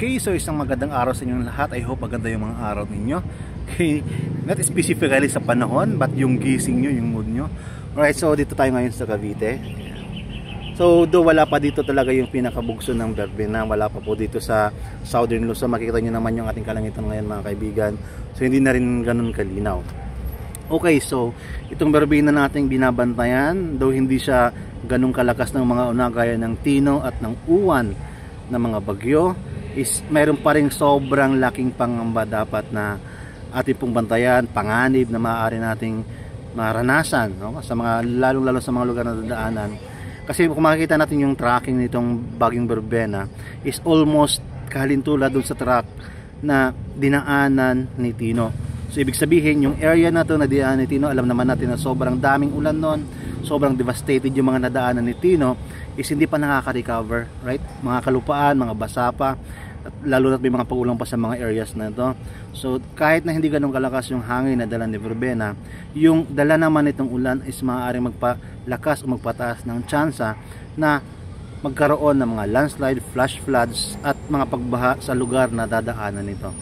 Okay, so isang magandang araw sa inyong lahat. I hope maganda yung mga araw ninyo. Okay, not specifically sa panahon, but yung gising nyo, yung mood nyo. Alright, so dito tayo ngayon sa Cavite. So, though wala pa dito talaga yung pinakabugso ng Verbena, wala pa po dito sa Southern Luzon. Makikita nyo naman yung ating kalangitan ngayon, mga kaibigan. So, hindi na rin ganun kalinaw. Okay, so itong Verbena nating binabantayan, though hindi siya ganun kalakas ng mga una gaya ng Tino at ng Uwan na mga bagyo, is mayroon pa rin sobrang laking pangamba dapat na ating pong bantayan, panganib na maaari nating maranasan, no? Sa mga lalong-lalo sa mga lugar na dadaanan. Kasi kung makikita natin yung tracking nitong bagyong Verbena is almost kahalintulad dun sa track na dinaanan ni Tino. So ibig sabihin yung area na to na dinaanan ni Tino, alam naman natin na sobrang daming ulan noon, sobrang devastated yung mga nadaanan ni Tino, is hindi pa nakaka-recover, right? Mga kalupaan, mga basa pa, at lalo na may mga pagulang pa sa mga areas na ito. So kahit na hindi ganun kalakas yung hangin na dala ni Verbena, yung dala naman itong ulan is maaaring magpalakas o magpataas ng tsansa na magkaroon ng mga landslide, flash floods at mga pagbaha sa lugar na dadaanan nito.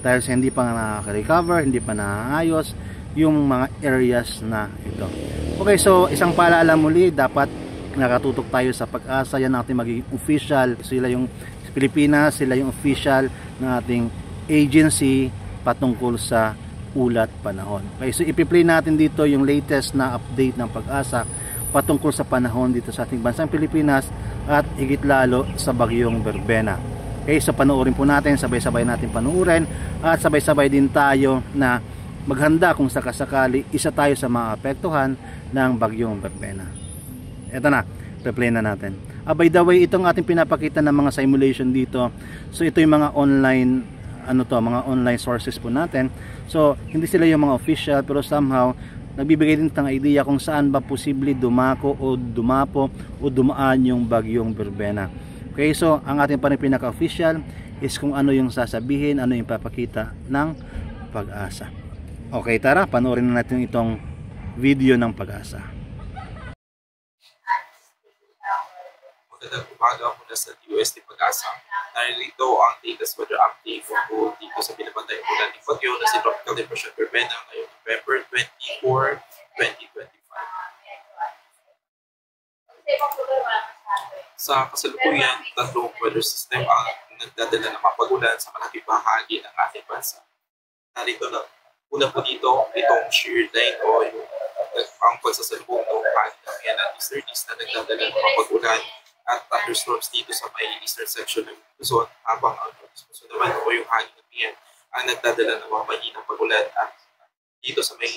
Dahil sa hindi pa nakaka-recover, hindi pa naayos yung mga areas na ito. Okay, so isang paalala muli, dapat nakatutok tayo sa Pag-asa. Yan natin magiging official. Sila yung Pilipinas, sila yung official ng ating agency patungkol sa ulat panahon. Okay, so ipi-play natin dito yung latest na update ng Pag-asa patungkol sa panahon dito sa ating bansang Pilipinas at higit lalo sa bagyong Verbena. Okay, so panoorin po natin, sabay-sabay natin panoorin at sabay-sabay din tayo na maghanda kung sakasakali isa tayo sa mga apektuhan ng bagyong Verbena. Ito na, replay na natin. By the way, itong ating pinapakita ng mga simulation dito. So ito yung mga online mga online sources po natin. So hindi sila yung mga official, pero somehow nagbibigay din ng idea kung saan ba posible dumako o dumapo o dumaan yung bagyong Verbena. Okay, so ang ating pa rin pinaka-official is kung ano yung sasabihin, ano yung papakita ng Pag-asa. Okay, tara, panoorin na natin itong video ng Pag-asa. Magandang umaga mula sa UST Pag-asa. Narilito ang latest weather update po dito sa binabantay ulan ni bagyo na si Tropical Depression Verbena ngayong November 24, 2025. Sa kasalukuyan, tatlong weather system ang nagdadala ng mga pagulan sa malaking bahagi ng ating bansa. Narito na, una po dito, itong shear line o yung ang pagsasalubong ng hangin ng Mianan Easterlies na nagdadala ng mga pagulan at thunderstorms dito sa may eastern section ng Luzon, habang ang Luzon naman o yung hangin ng Mian ang nagdadala ng mga mahinang pagulan at dito sa may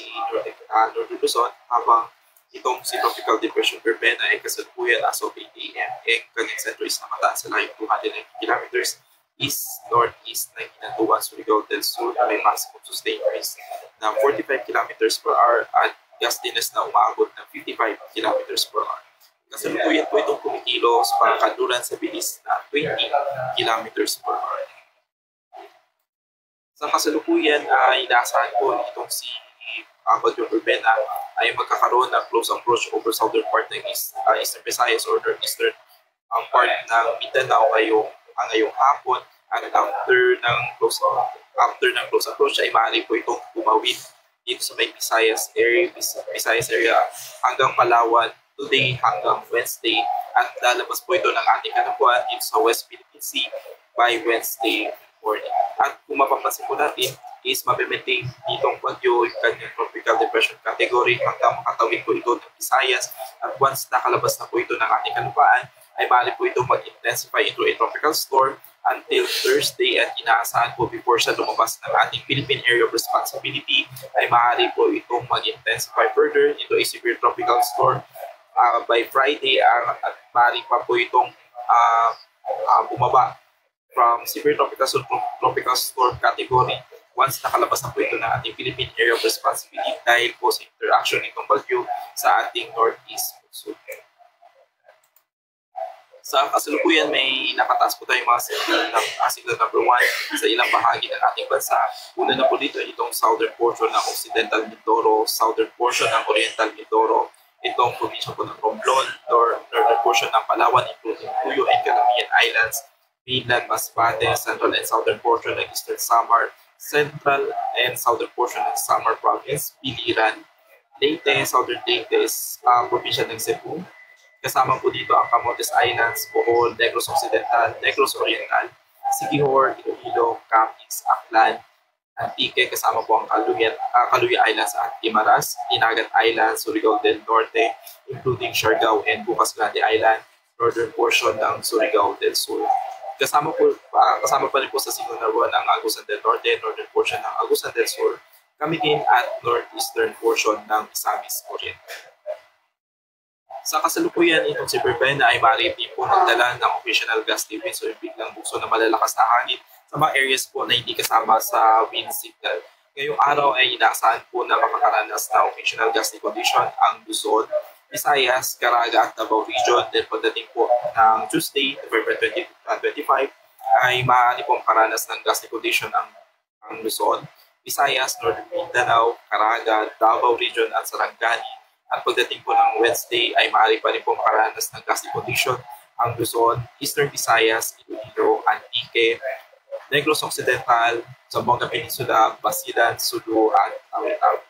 northern Luzon, habang itong si Tropical Depression Verbena ay kasalukuyan as of 8 AM. Ang kanyang center is namataan sa layong 290 kilometers east-northeast ng Hinatuan, Surigao del Sur na may maximum sustained winds na 45 kilometers per hour at gustiness na umaabot ng 55 kilometers per hour. Kasalukuyan po itong kumikilos pangkanluran sa bilis na 20 kilometers per hour. Sa kasalukuyan ay inaasahan po itong si bagyong Verbena ay magkakaroon ng close approach over southern part ng Eastern Visayas or northeastern part ng Mindanao ngayong hapon, at after ng close approach ay maaari po itong tumawid dito sa may Visayas area hanggang Palawan today hanggang Wednesday, at lalabas po ito ng ating kanapuan dito sa West Philippine Sea by Wednesday morning. At kung mapapansin po natin is mapimaintain ditong bagyo yung kanyang tropical depression category hanggang makatawid po ito ng Visayas, at once nakalabas na po ito ng ating kanupaan ay maaari po ito mag-intensify into a tropical storm until Thursday, at inaasahan po before siya lumabas ng ating Philippine Area of Responsibility ay maaari po itong mag-intensify further into a severe tropical storm by Friday, at maaari pa po itong bumaba from severe tropical storm category once nakalabas na po ito ng ating Philippine Area of Responsibility dahil po sa interaction nitong bagyo sa ating northeast monsoon. Sa kasalukuyan, may nakataas po tayong mga signal number 1 sa ilang bahagi ng ating bansa. Una na po dito itong southern portion ng Occidental Mindoro, southern portion ng Oriental Mindoro, itong probinsya po ng Romblon, northern portion ng Palawan, including Puyo and Calamian Islands, mainland Masbate, central and southern portion ng Eastern Samar, central and southern portion ng Samar Province, Biliran, Leyte, southern Leyte, probinsya ng Cebu. Kasama po dito ang Camotes Islands, Bohol, Negros Occidental, Negros Oriental, Siquijor, Iloilo, Capiz, Aklan, Antique, kasama po ang Caluya Islands at Guimaras, Dinagat Island, Surigao del Norte, including Siargao and Bukas Grande Island, northern portion ng Surigao del Sur. Kasama pa rin po sa Siquijor ang Agusan del Norte, northern portion ng Agusan del Sur, Camitin at northeastern portion ng Misamis Oriental. Sa kasalukuyan, itong si Verbena ay maaari din po magdala ng occasional gusty winds o yung biglang bugso na malalakas na hangin sa mga areas po na hindi kasama sa wind signal. Ngayong araw ay inaasahan po na makakaranas na occasional gusty condition ang Luzon, Visayas, Caraga at Davao Region. Then pagdating po ng Tuesday, November 25, ay maaari po makaranas ng gusty condition ang Luzon, Visayas, Northern Mindanao, Caraga, Davao Region at Sarangani. At pagdating po ng Wednesday ay maaari pa rin po makaranas ng gusty condition ang Luzon, Eastern Visayas, Iloilo, Antique, Negros Occidental, Zamboanga Peninsula, Basilan, Sulu at Awit-Awit.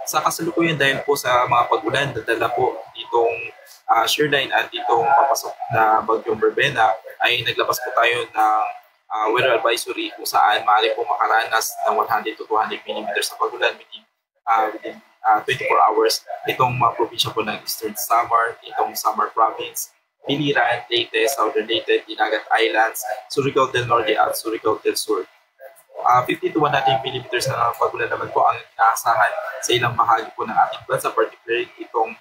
Sa kasalukuyan dahil po sa mga pag-ulan, dadala po itong shearline at itong papasok na bagyong Verbena ay naglabas po tayo ng weather advisory kung saan maaari po makaranas ng 100 to 200 mm sa pag-ulan within 24 hours. Itong mga probinsya po ng Eastern Samar, itong Samar Province, Biliran, Leyte, Southern Leyte, Dinagat Islands, Surigao del Norte at Surigao del Sur. 50 to 100 mm na pagulan naman po ang inaasahan sa ilang bahagi po ng ating bansa, particularly itong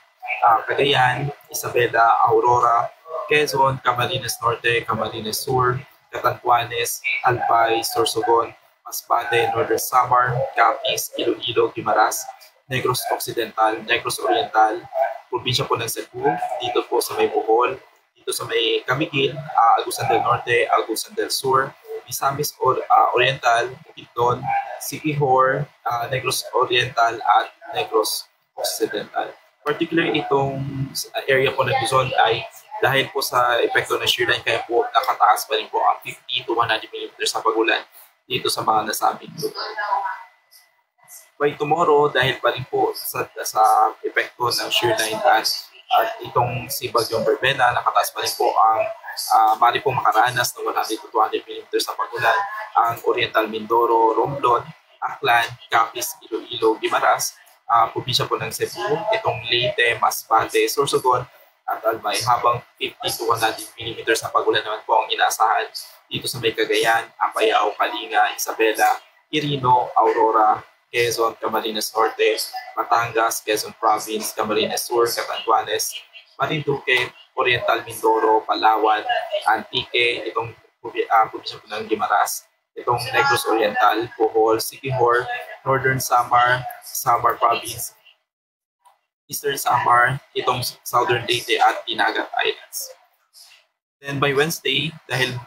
Cagayan, Isabela, Aurora, Quezon, Camarines Norte, Camarines Sur, Catanduanes, Albay, Sorsogon, Masbate, Northern Samar, Capiz, Iloilo, Guimaras, Negros Occidental, Negros Oriental, probinsya po ng Cebu, dito po sa may Bohol, dito sa may Camiguin, Agusan del Norte, Agusan del Sur, Misamis Oriental, Bukidnon, Siquijor, Negros Oriental at Negros Occidental. Particularly itong area po ng Luzon ay dahil po sa epekto ng shearline kaya po nakataas pa rin po ang 50 to 100 mm sa pagulan dito sa mga nasabing lugar. By tomorrow, dahil pa rin po sa epekto ng shearline at itong si Bagyong Verbena, nakataas pa rin po ang maaari po makaranas ng 100 to 200 mm sa pagulan ang Oriental Mindoro, Romblon, Aklan, Capiz, Iloilo, Guimaras, probinsya po ng Cebu, itong Leyte, Masbate, Sorsogon at Albay, habang 50 to 100 mm sa pagulan naman po ang inaasahan dito sa may Cagayan, Apayao, Kalinga, Isabela, Quirino, Aurora, Quezon, Camarines Norte, Batangas, Quezon Province, Camarines Sur, Catanduanes, Marinduque, Oriental Mindoro, Palawan, Antique, itong probinsya po ng Guimaras, itong Negros Oriental, Bohol, Siquijor, Northern Samar, Samar Province, Eastern Samar, itong Southern Leyte at Dinagat Islands. Then by Wednesday, dahil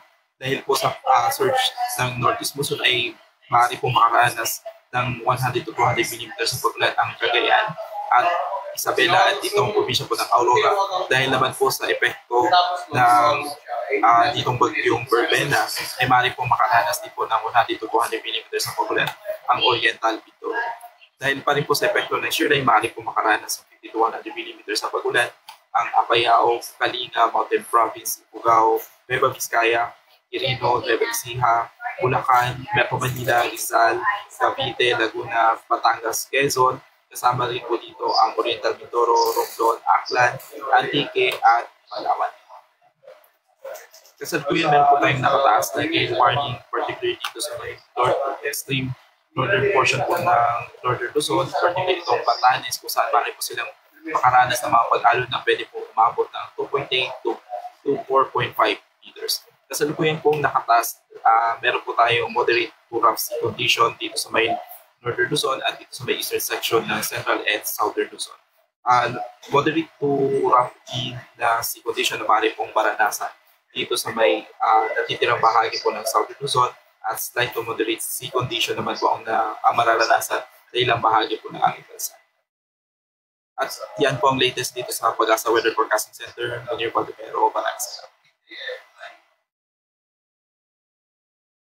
po sa surge ng Northeast Monsoon ay maaari po makaranas ng 100 to 200 mm sa paglan ang Cagayan at Isabela at itong probinsya po ng Aurora dahil naman po sa epekto ng ditong bagyong Verbena ay maaari po makaranas din po ng 100 to 200 mm sa paglan ang Oriental Mindoro. Dahil pa rin po sa epekto ng shearline, maaari po makaranas ng 50 to 100 mm sa pagulan ang Apayao, Kalinga, Mountain Province, Ifugao, Nueva Vizcaya, Quirino, Nueva Ecija, Bulacan, Metro Manila, Rizal, Cavite, Laguna, Batangas, Quezon. Kasama rin po dito ang Oriental Mindoro, Romblon, Aklan, Antique at Palawan. Kasalukuyan meron po tayong nakataas na gale warning, particularly dito sa may extreme northern portion po ng Northern Luzon, particularly itong Batanes, kung saan maaari po silang makaranas ng mga pag-alon na pwede po umabot ng 2.8 to 4.5 meters. Kasalukuyan pong nakataas, meron po tayong moderate to rough sea condition dito sa may Northern Luzon at dito sa may eastern section ng Central and Southern Luzon. Moderate to rough na sea condition na maaari pong maranasan dito sa may natitirang bahagi po ng Southern Luzon at slight to moderate sea condition naman po ang mararanasan sa ilang bahagi po ng aming bansa. At yan po ang latest dito sa Pag-asa Weather Forecasting Center, Munir Baldomero, Balansa.